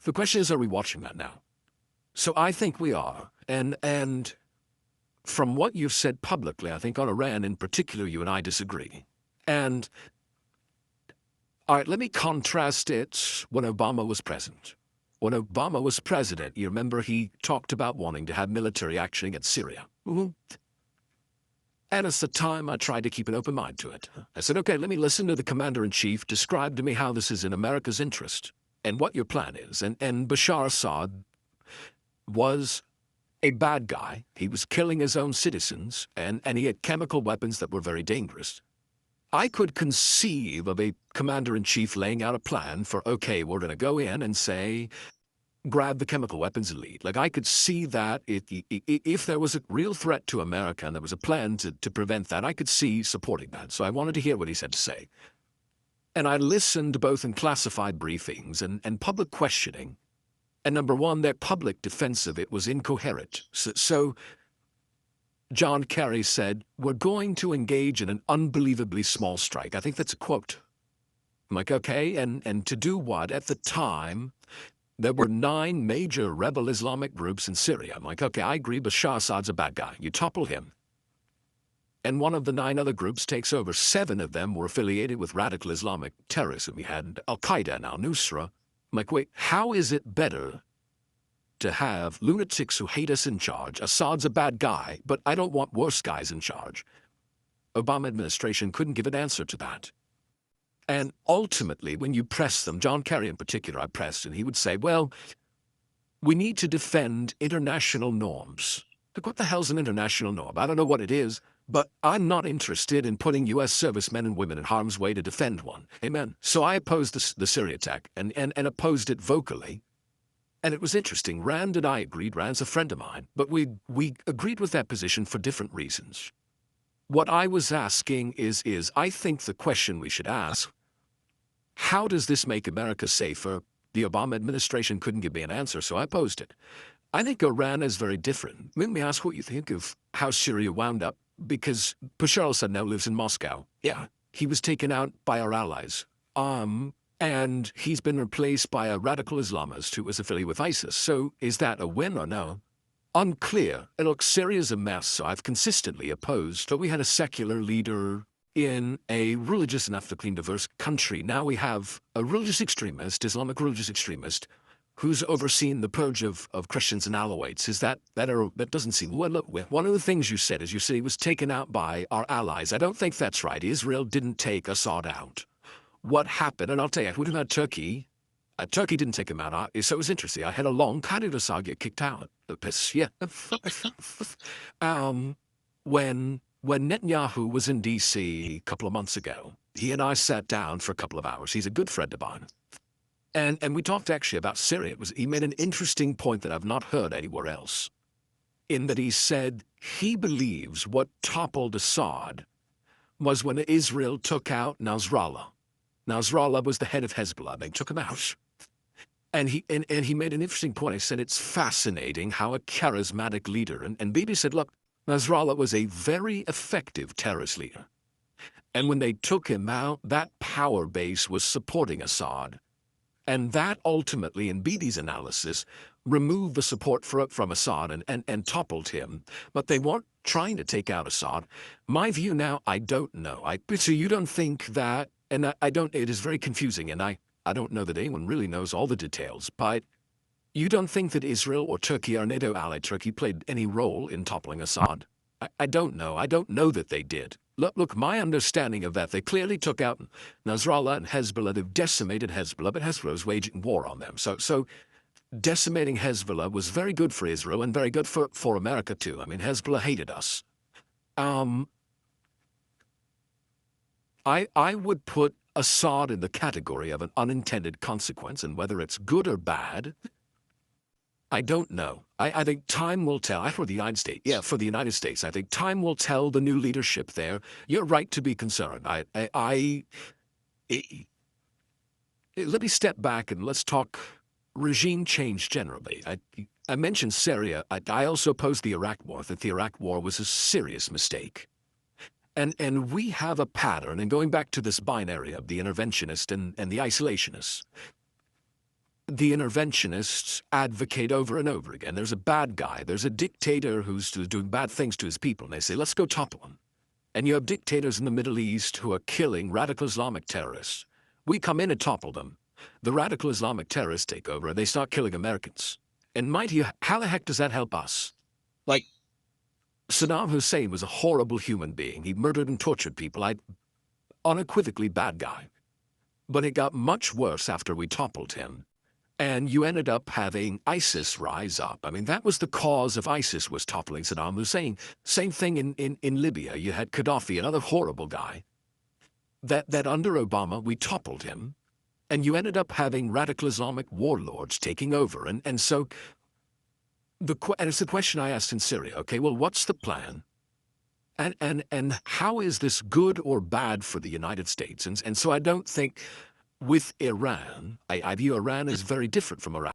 The question is, are we watching that now? So I think we are. And from what you've said publicly, I think on Iran in particular, you and I disagree. And all right, let me contrast it when Obama was president. When Obama was president, you remember he talked about wanting to have military action against Syria. And at the time, I tried to keep an open mind to it. I said, okay, let me listen to the commander-in-chief describe to me how this is in America's interest and what your plan is. And Bashar Assad was a bad guy. He was killing his own citizens, and he had chemical weapons that were very dangerous. I could conceive of a commander-in-chief laying out a plan for, okay, we're going to go in and say, grab the chemical weapons and lead. Like, I could see that if there was a real threat to America and there was a plan to prevent that, I could see supporting that. So I wanted to hear what he had to say. And I listened both in classified briefings and public questioning. And number one, their public defense of it was incoherent. So John Kerry said, we're going to engage in an unbelievably small strike. I think that's a quote. I'm like, okay, and to do what? At the time, there were 9 major rebel Islamic groups in Syria. I'm like, okay, I agree, Bashar Assad's a bad guy. You topple him. And one of the 9 other groups takes over. 7 of them were affiliated with radical Islamic terrorism. We had al-Qaeda and al-Nusra. I'm like, wait, how is it better to have lunatics who hate us in charge? Assad's a bad guy, but I don't want worse guys in charge. Obama administration couldn't give an answer to that. And ultimately, when you press them, John Kerry in particular, I pressed, and he would say, well, we need to defend international norms. Like, what the hell's an international norm? I don't know what it is, but I'm not interested in putting U.S. servicemen and women in harm's way to defend one. Amen. So I opposed the Syria attack and opposed it vocally. And it was interesting. Rand and I agreed. Rand's a friend of mine. But we agreed with that position for different reasons. What I was asking is I think the question we should ask, how does this make America safer? The Obama administration couldn't give me an answer, so I posed it. I think Iran is very different. Let me ask what you think of how Syria wound up, because Bashar al-Assad now lives in Moscow. Yeah, he was taken out by our allies. And he's been replaced by a radical Islamist who was affiliated with ISIS. So is that a win or no? Unclear. And look, Syria's a mess, so I've consistently opposed. But we had a secular leader in a religious and ethnically diverse country. Now we have a religious extremist, Islamic religious extremist, who's overseen the purge of Christians and Alawites. Is that doesn't seem... Well, look, one of the things you said is you said he was taken out by our allies. I don't think that's right. Israel didn't take Assad out. What happened, and I'll tell you, we had Turkey. Turkey didn't take him out. So it was interesting. I had a long Khalid Assad get kicked out. Yeah. When Netanyahu was in D.C. a couple of months ago, he and I sat down for a couple of hours. He's a good friend of mine. And we talked actually about Syria. He made an interesting point that I've not heard anywhere else, in that he said he believes what toppled Assad was when Israel took out Nasrallah. Nasrallah was the head of Hezbollah. They took him out. And he made an interesting point. He said it's fascinating how a charismatic leader, and Bibi said, look, Nasrallah was a very effective terrorist leader. And when they took him out, that power base was supporting Assad. And that ultimately, in Bibi's analysis, removed the support from Assad and toppled him. But they weren't trying to take out Assad. My view now, I don't know. So you don't think that, and I don't, it is very confusing, and I don't know that anyone really knows all the details, but you don't think that Israel or Turkey or NATO ally Turkey played any role in toppling Assad? I don't know. I don't know that they did. Look, my understanding of that, they clearly took out Nasrallah and Hezbollah. They've decimated Hezbollah, but Hezbollah was waging war on them. So decimating Hezbollah was very good for Israel and very good for America too. I mean, Hezbollah hated us. I would put Assad in the category of an unintended consequence, and whether it's good or bad, I don't know. I think time will tell. For the United States, for the United States, I think time will tell the new leadership there. You're right to be concerned. Let me step back and let's talk regime change generally. I mentioned Syria. I also opposed the Iraq War. I think the Iraq War was a serious mistake. And we have a pattern, and going back to this binary of the interventionist and the isolationist, the interventionists advocate over and over again. There's a bad guy. There's a dictator who's doing bad things to his people. And they say, let's go topple him. And you have dictators in the Middle East who are killing radical Islamic terrorists. We come in and topple them. The radical Islamic terrorists take over and they start killing Americans. And mind you, how the heck does that help us? Like, Saddam Hussein was a horrible human being. He murdered and tortured people. Unequivocally bad guy. But it got much worse after we toppled him. And you ended up having ISIS rise up. I mean, that was the cause of ISIS, was toppling Saddam Hussein. Same thing in Libya. You had Gaddafi, another horrible guy. That under Obama, we toppled him. And you ended up having radical Islamic warlords taking over. And so, and it's the question I asked in Syria. Okay, well, what's the plan? And how is this good or bad for the United States? And so I don't think with Iran, I view Iran as very different from Iraq.